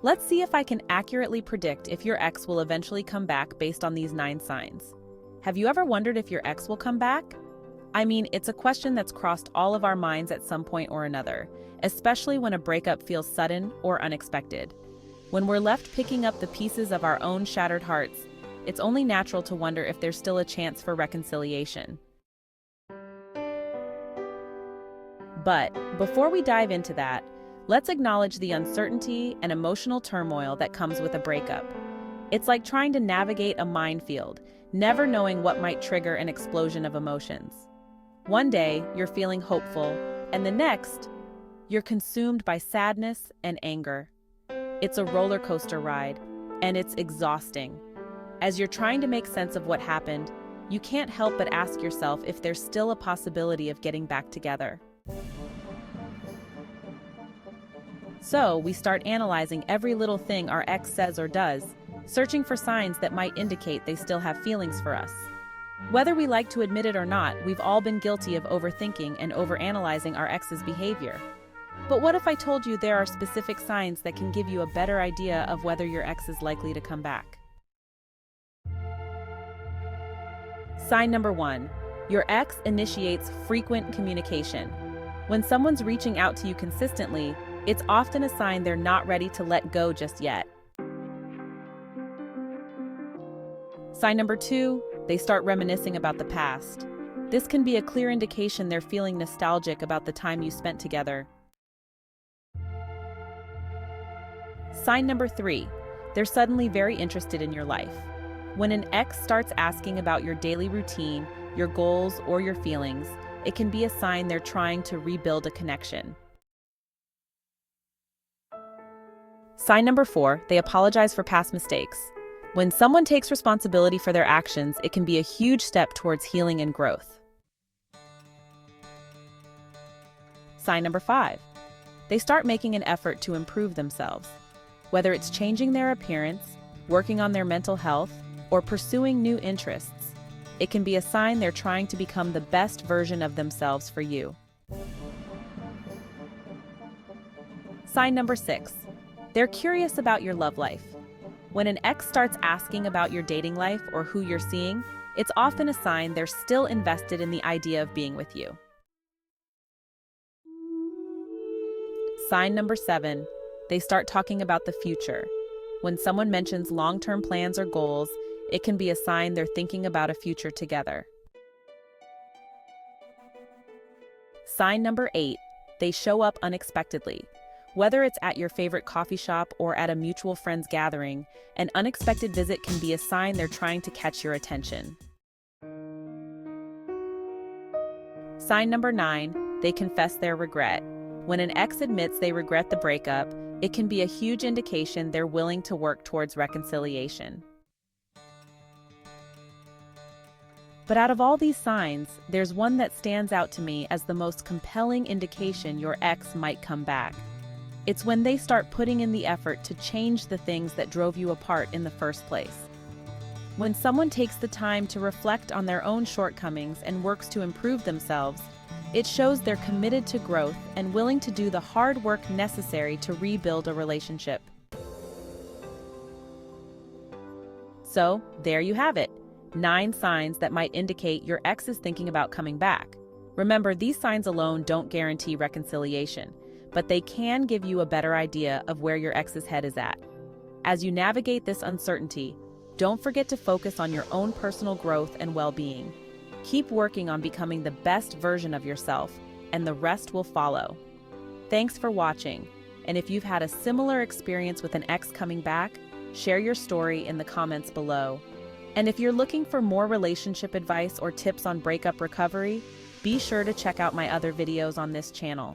Let's see if I can accurately predict if your ex will eventually come back based on these 9 signs. Have you ever wondered if your ex will come back? I mean, it's a question that's crossed all of our minds at some point or another, especially when a breakup feels sudden or unexpected. When we're left picking up the pieces of our own shattered hearts, it's only natural to wonder if there's still a chance for reconciliation. But before we dive into that, let's acknowledge the uncertainty and emotional turmoil that comes with a breakup. It's like trying to navigate a minefield, never knowing what might trigger an explosion of emotions. One day, you're feeling hopeful, and the next, you're consumed by sadness and anger. It's a roller coaster ride, and it's exhausting. As you're trying to make sense of what happened, you can't help but ask yourself if there's still a possibility of getting back together. So, we start analyzing every little thing our ex says or does, searching for signs that might indicate they still have feelings for us. Whether we like to admit it or not, we've all been guilty of overthinking and overanalyzing our ex's behavior. But what if I told you there are specific signs that can give you a better idea of whether your ex is likely to come back? Sign number 1. Your ex initiates frequent communication. When someone's reaching out to you consistently, it's often a sign they're not ready to let go just yet. Sign number 2, they start reminiscing about the past. This can be a clear indication they're feeling nostalgic about the time you spent together. Sign number 3, they're suddenly very interested in your life. When an ex starts asking about your daily routine, your goals, or your feelings, it can be a sign they're trying to rebuild a connection. Sign number 4, they apologize for past mistakes. When someone takes responsibility for their actions, it can be a huge step towards healing and growth. Sign number 5, they start making an effort to improve themselves. Whether it's changing their appearance, working on their mental health, or pursuing new interests, it can be a sign they're trying to become the best version of themselves for you. Sign number 6, they're curious about your love life. When an ex starts asking about your dating life or who you're seeing, it's often a sign they're still invested in the idea of being with you. Sign number 7, they start talking about the future. When someone mentions long-term plans or goals, it can be a sign they're thinking about a future together. Sign number 8, they show up unexpectedly. Whether it's at your favorite coffee shop or at a mutual friend's gathering, an unexpected visit can be a sign they're trying to catch your attention. Sign number 9, they confess their regret. When an ex admits they regret the breakup, it can be a huge indication they're willing to work towards reconciliation. But out of all these signs, there's one that stands out to me as the most compelling indication your ex might come back. It's when they start putting in the effort to change the things that drove you apart in the first place. When someone takes the time to reflect on their own shortcomings and works to improve themselves, it shows they're committed to growth and willing to do the hard work necessary to rebuild a relationship. So, there you have it. 9 signs that might indicate your ex is thinking about coming back. Remember, these signs alone don't guarantee reconciliation, but they can give you a better idea of where your ex's head is at. As you navigate this uncertainty, don't forget to focus on your own personal growth and well-being. Keep working on becoming the best version of yourself, and the rest will follow. Thanks for watching, and if you've had a similar experience with an ex coming back, share your story in the comments below. And if you're looking for more relationship advice or tips on breakup recovery, be sure to check out my other videos on this channel.